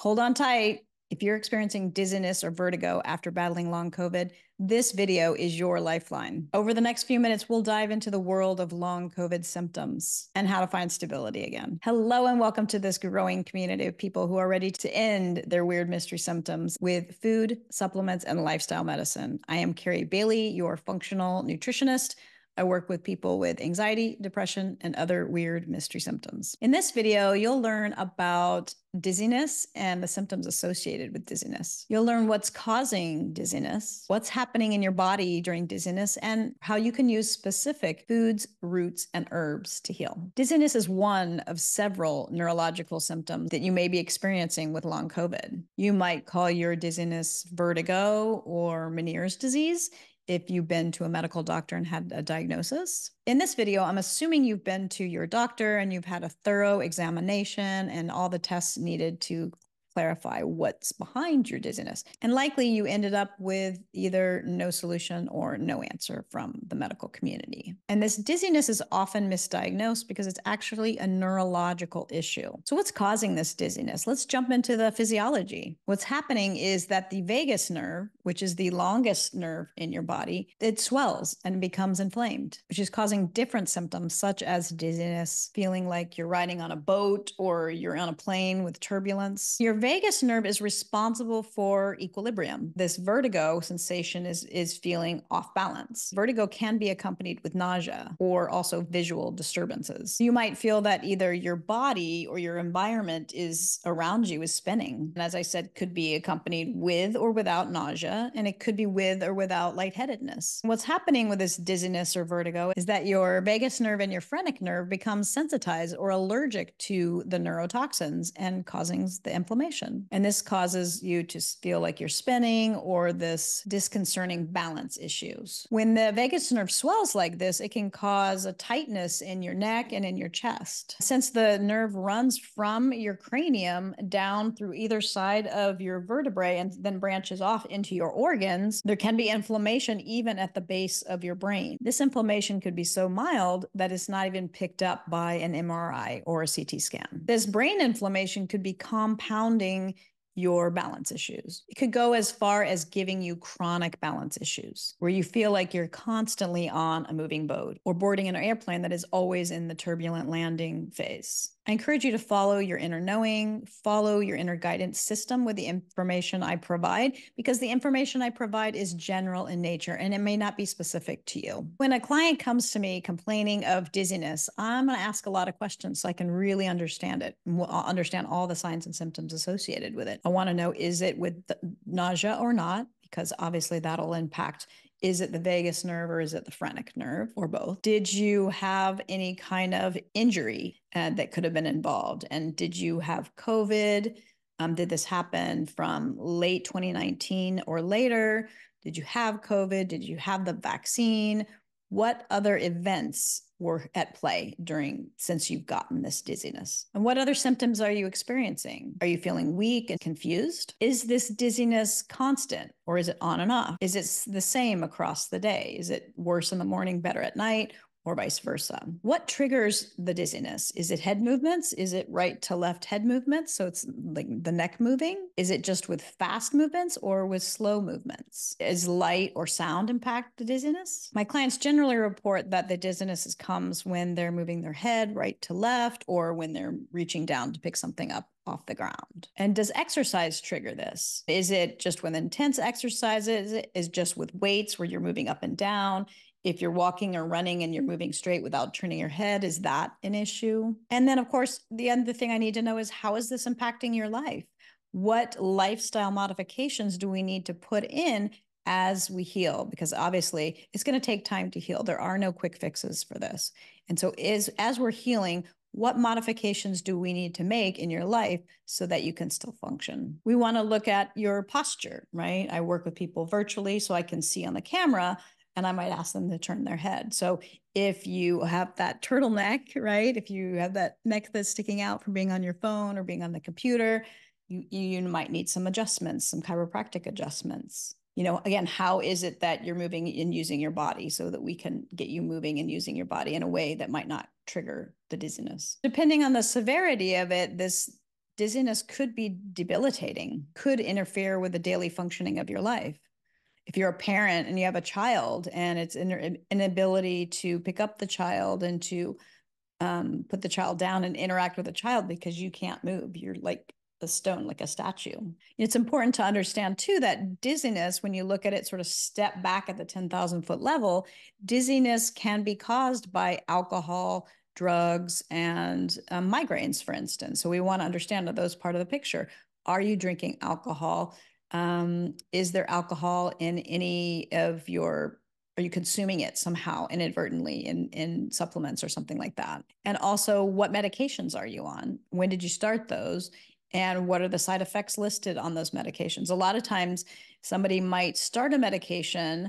Hold on tight. If you're experiencing dizziness or vertigo after battling long COVID, this video is your lifeline. Over the next few minutes, we'll dive into the world of long COVID symptoms and how to find stability again. Hello and welcome to this growing community of people who are ready to end their weird mystery symptoms with food, supplements, and lifestyle medicine. I am Carrie Bailey, your functional nutritionist. I work with people with anxiety, depression, and other weird mystery symptoms. In this video, you'll learn about dizziness and the symptoms associated with dizziness. You'll learn what's causing dizziness, what's happening in your body during dizziness, and how you can use specific foods, roots, and herbs to heal. Dizziness is one of several neurological symptoms that you may be experiencing with long COVID. You might call your dizziness vertigo or Meniere's disease if you've been to a medical doctor and had a diagnosis. In this video, I'm assuming you've been to your doctor and you've had a thorough examination and all the tests needed to clarify what's behind your dizziness. And likely you ended up with either no solution or no answer from the medical community. And this dizziness is often misdiagnosed because it's actually a neurological issue. So what's causing this dizziness? Let's jump into the physiology. What's happening is that the vagus nerve, which is the longest nerve in your body, it swells and becomes inflamed, which is causing different symptoms such as dizziness, feeling like you're riding on a boat or you're on a plane with turbulence. Your vagus nerve is responsible for equilibrium. This vertigo sensation is feeling off balance. Vertigo can be accompanied with nausea or also visual disturbances. You might feel that either your body or your environment is around you is spinning. And as I said, could be accompanied with or without nausea, and it could be with or without lightheadedness. What's happening with this dizziness or vertigo is that your vagus nerve and your phrenic nerve become sensitized or allergic to the neurotoxins and causing the inflammation. And this causes you to feel like you're spinning or this disconcerting balance issues. When the vagus nerve swells like this, it can cause a tightness in your neck and in your chest. Since the nerve runs from your cranium down through either side of your vertebrae and then branches off into your organs, there can be inflammation even at the base of your brain. This inflammation could be so mild that it's not even picked up by an MRI or a CT scan. This brain inflammation could be compounding your balance issues. It could go as far as giving you chronic balance issues, where you feel like you're constantly on a moving boat or boarding an airplane that is always in the turbulent landing phase. I encourage you to follow your inner knowing, follow your inner guidance system with the information I provide, because the information I provide is general in nature and it may not be specific to you. When a client comes to me complaining of dizziness, I'm going to ask a lot of questions so I can really understand it, and understand all the signs and symptoms associated with it. I want to know, is it with nausea or not? Because obviously that'll impact, is it the vagus nerve or is it the phrenic nerve or both? Did you have any kind of injury that could have been involved? And did you have COVID? Did this happen from late 2019 or later? Did you have COVID? Did you have the vaccine? What other events were at play since you've gotten this dizziness? And what other symptoms are you experiencing? Are you feeling weak and confused? Is this dizziness constant or is it on and off? Is it the same across the day? Is it worse in the morning, better at night? Or vice versa? What triggers the dizziness? Is it head movements? Is it right to left head movements? So it's like the neck moving? Is it just with fast movements or with slow movements? Is light or sound impact the dizziness? My clients generally report that the dizziness comes when they're moving their head right to left or when they're reaching down to pick something up off the ground. And does exercise trigger this? Is it just with intense exercises? Is it just with weights where you're moving up and down? If you're walking or running and you're moving straight without turning your head, is that an issue? And then, of course, the other thing I need to know is, how is this impacting your life? What lifestyle modifications do we need to put in as we heal? Because obviously it's going to take time to heal. There are no quick fixes for this. And so as we're healing, what modifications do we need to make in your life so that you can still function? We want to look at your posture, right? I work with people virtually so I can see on the camera, and I might ask them to turn their head. So if you have that turtleneck, right? If you have that neck that's sticking out from being on your phone or being on the computer, you might need some adjustments, some chiropractic adjustments. Again, how is it that you're moving and using your body so that we can get you moving and using your body in a way that might not trigger the dizziness? Depending on the severity of it, this dizziness could be debilitating, could interfere with the daily functioning of your life. If you're a parent and you have a child and it's an inability to pick up the child and to put the child down and interact with the child because you can't move, you're like a stone, like a statue. It's important to understand too that dizziness, when you look at it sort of step back at the 10,000-foot level, dizziness can be caused by alcohol, drugs, and migraines, for instance. So we want to understand that those part of the picture. Are you drinking alcohol? Is there alcohol in any of your, are you consuming it somehow inadvertently in supplements or something like that? And also, what medications are you on? When did you start those? And what are the side effects listed on those medications? A lot of times somebody might start a medication,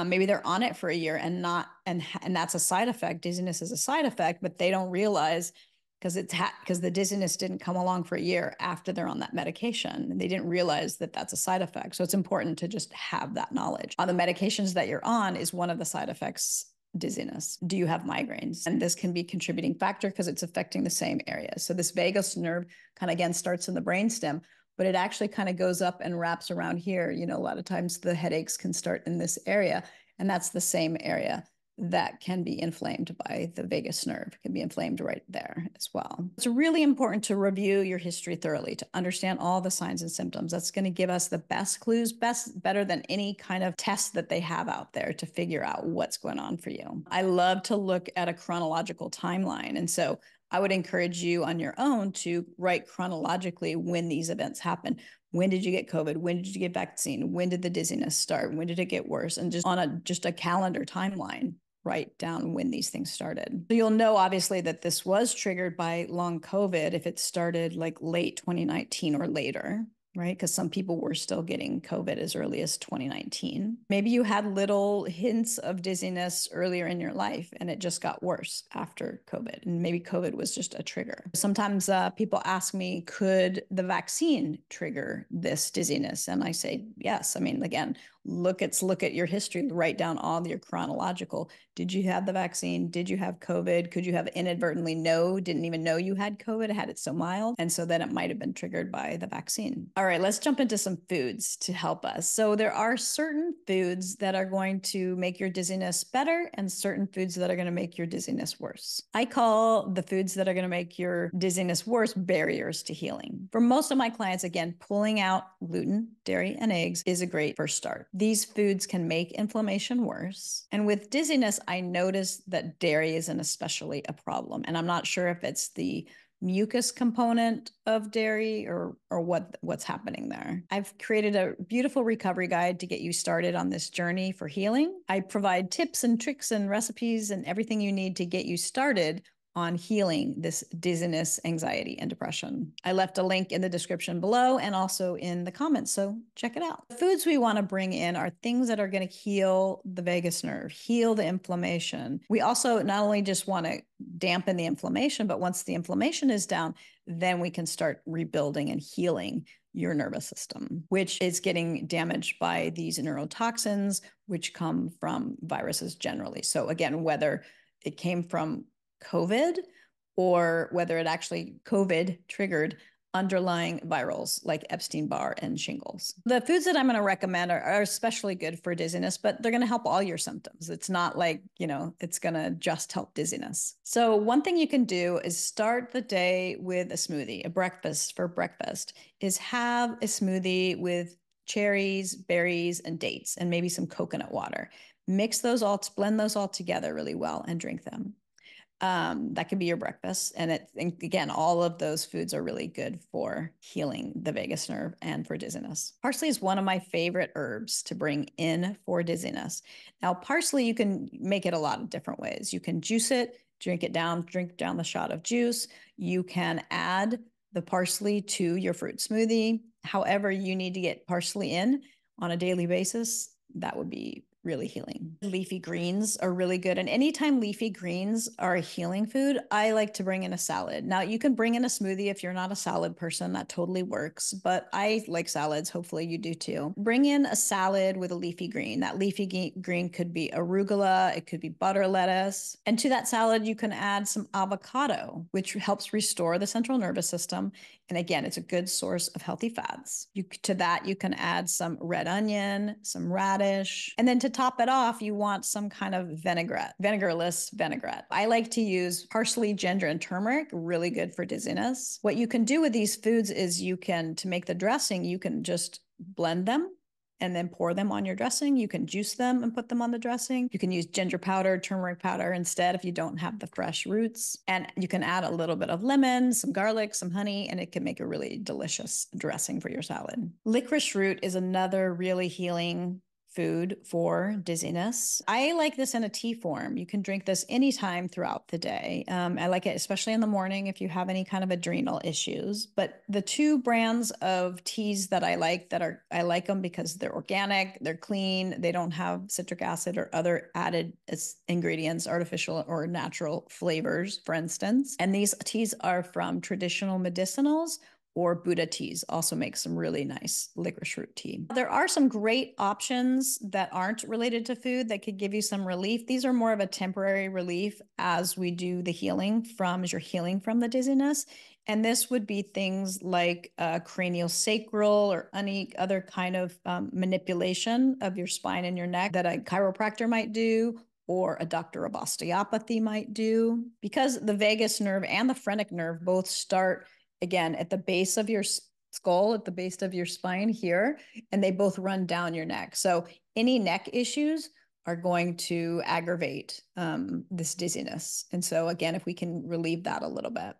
maybe they're on it for a year and that's a side effect. Dizziness is a side effect, but they don't realize because the dizziness didn't come along for a year after they're on that medication. And they didn't realize that that's a side effect. So it's important to just have that knowledge. On the medications that you're on is one of the side effects dizziness. Do you have migraines? And this can be a contributing factor because it's affecting the same area. So this vagus nerve kind of again starts in the brainstem, but it actually kind of goes up and wraps around here. You know, a lot of times the headaches can start in this area, and that's the same area that can be inflamed by the vagus nerve. It can be inflamed right there as well. It's really important to review your history thoroughly to understand all the signs and symptoms. That's going to give us the best clues, better than any kind of test that they have out there to figure out what's going on for you. I love to look at a chronological timeline. And so I would encourage you on your own to write chronologically when these events happen. When did you get COVID? When did you get vaccine? When did the dizziness start? When did it get worse? And just on a calendar timeline, write down when these things started. So you'll know obviously that this was triggered by long COVID if it started like late 2019 or later, right? Because some people were still getting COVID as early as 2019. Maybe you had little hints of dizziness earlier in your life and it just got worse after COVID. And maybe COVID was just a trigger. Sometimes people ask me, could the vaccine trigger this dizziness? And I say, yes. I mean, again, look at your history, write down all your chronological. Did you have the vaccine? Did you have COVID? Could you have inadvertently didn't even know you had COVID, had it so mild? And so then it might have been triggered by the vaccine. All right, let's jump into some foods to help us. So there are certain foods that are going to make your dizziness better and certain foods that are going to make your dizziness worse. I call the foods that are going to make your dizziness worse barriers to healing. For most of my clients, again, pulling out gluten, dairy, and eggs is a great first start. These foods can make inflammation worse. And with dizziness, I noticed that dairy isn't especially a problem. And I'm not sure if it's the mucus component of dairy or what's happening there. I've created a beautiful recovery guide to get you started on this journey for healing. I provide tips and tricks and recipes and everything you need to get you started on healing this dizziness, anxiety, and depression. I left a link in the description below and also in the comments, so check it out. The foods we want to bring in are things that are going to heal the vagus nerve, heal the inflammation. We also not only just want to dampen the inflammation, but once the inflammation is down, then we can start rebuilding and healing your nervous system, which is getting damaged by these neurotoxins, which come from viruses generally. So again, whether it came from COVID or whether it actually COVID triggered underlying virals like Epstein-Barr and shingles. The foods that I'm going to recommend are especially good for dizziness, but they're going to help all your symptoms. It's not like, it's going to just help dizziness. So one thing you can do is start the day with a smoothie, for breakfast, is have a smoothie with cherries, berries, and dates, and maybe some coconut water. Mix those all, blend those all together really well and drink them. That could be your breakfast. And again, all of those foods are really good for healing the vagus nerve and for dizziness. Parsley is one of my favorite herbs to bring in for dizziness. Now, parsley, you can make it a lot of different ways. You can juice it, drink down the shot of juice. You can add the parsley to your fruit smoothie. However you need to get parsley in on a daily basis, that would be really healing. Leafy greens are really good. And anytime leafy greens are a healing food, I like to bring in a salad. Now, you can bring in a smoothie if you're not a salad person, that totally works. But I like salads. Hopefully you do too. Bring in a salad with a leafy green. That leafy green could be arugula, it could be butter lettuce. And to that salad, you can add some avocado, which helps restore the central nervous system. And again, it's a good source of healthy fats. To that, you can add some red onion, some radish. And then to top it off, you want some kind of vinaigrette, vinegarless vinaigrette. I like to use parsley, ginger, and turmeric, really good for dizziness. What you can do with these foods is to make the dressing, you can just blend them and then pour them on your dressing. You can juice them and put them on the dressing. You can use ginger powder, turmeric powder instead if you don't have the fresh roots. And you can add a little bit of lemon, some garlic, some honey, and it can make a really delicious dressing for your salad. Licorice root is another really healing food for dizziness. I like this in a tea form. You can drink this anytime throughout the day. I like it especially in the morning if you have any kind of adrenal issues. But the two brands of teas that I like them because they're organic, they're clean, they don't have citric acid or other added ingredients, artificial or natural flavors, for instance. And these teas are from traditional medicinals, or Buddha teas also make some really nice licorice root tea. There are some great options that aren't related to food that could give you some relief. These are more of a temporary relief as we do the healing as you're healing from the dizziness. And this would be things like cranial sacral or any other kind of manipulation of your spine and your neck that a chiropractor might do, or a doctor of osteopathy might do. Because the vagus nerve and the phrenic nerve both start again at the base of your skull, at the base of your spine here, and they both run down your neck. So any neck issues are going to aggravate this dizziness. And so again, if we can relieve that a little bit,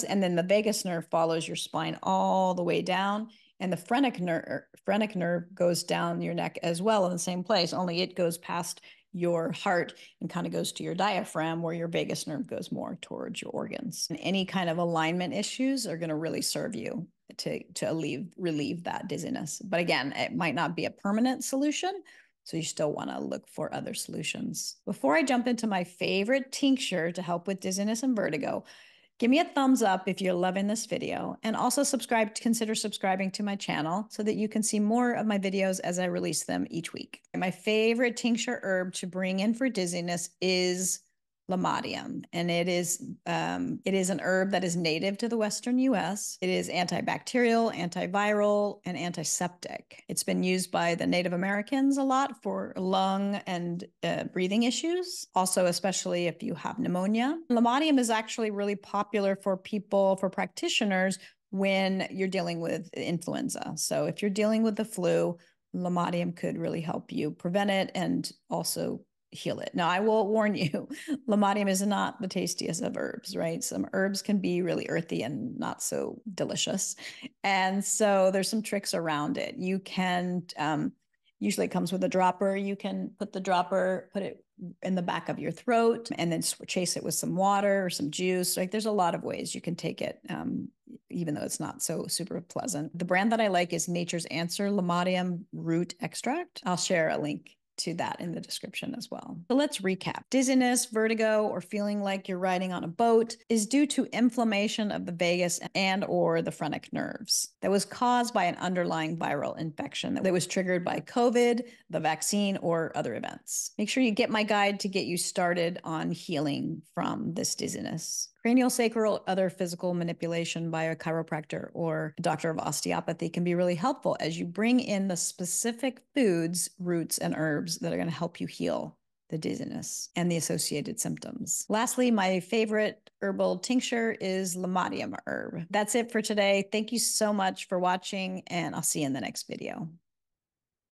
and then the vagus nerve follows your spine all the way down, and the phrenic nerve goes down your neck as well in the same place, only it goes past your heart and kind of goes to your diaphragm, where your vagus nerve goes more towards your organs. And any kind of alignment issues are going to really serve you to relieve that dizziness. But again, it might not be a permanent solution, so you still want to look for other solutions. Before I jump into my favorite tincture to help with dizziness and vertigo, give me a thumbs up if you're loving this video, and also consider subscribing to my channel so that you can see more of my videos as I release them each week. My favorite tincture herb to bring in for dizziness is Lamadium, and it is an herb that is native to the Western US. It is antibacterial, antiviral, and antiseptic. It's been used by the Native Americans a lot for lung and breathing issues, also especially if you have pneumonia. Lamadium is actually really popular for practitioners when you're dealing with influenza. So if you're dealing with the flu, Lamadium could really help you prevent it and also heal it. Now, I will warn you, Lamadium is not the tastiest of herbs, right? Some herbs can be really earthy and not so delicious. And so there's some tricks around it. You can, usually it comes with a dropper. You can put it in the back of your throat and then chase it with some water or some juice. Like there's a lot of ways you can take it, even though it's not so super pleasant. The brand that I like is Nature's Answer Lamadium Root Extract. I'll share a link to that in the description as well. So let's recap. Dizziness, vertigo, or feeling like you're riding on a boat is due to inflammation of the vagus and or the phrenic nerves that was caused by an underlying viral infection that was triggered by COVID, the vaccine, or other events. Make sure you get my guide to get you started on healing from this dizziness. Cranial sacral, other physical manipulation by a chiropractor or a doctor of osteopathy can be really helpful as you bring in the specific foods, roots, and herbs that are going to help you heal the dizziness and the associated symptoms. Lastly, my favorite herbal tincture is Lamadium herb. That's it for today. Thank you so much for watching, and I'll see you in the next video.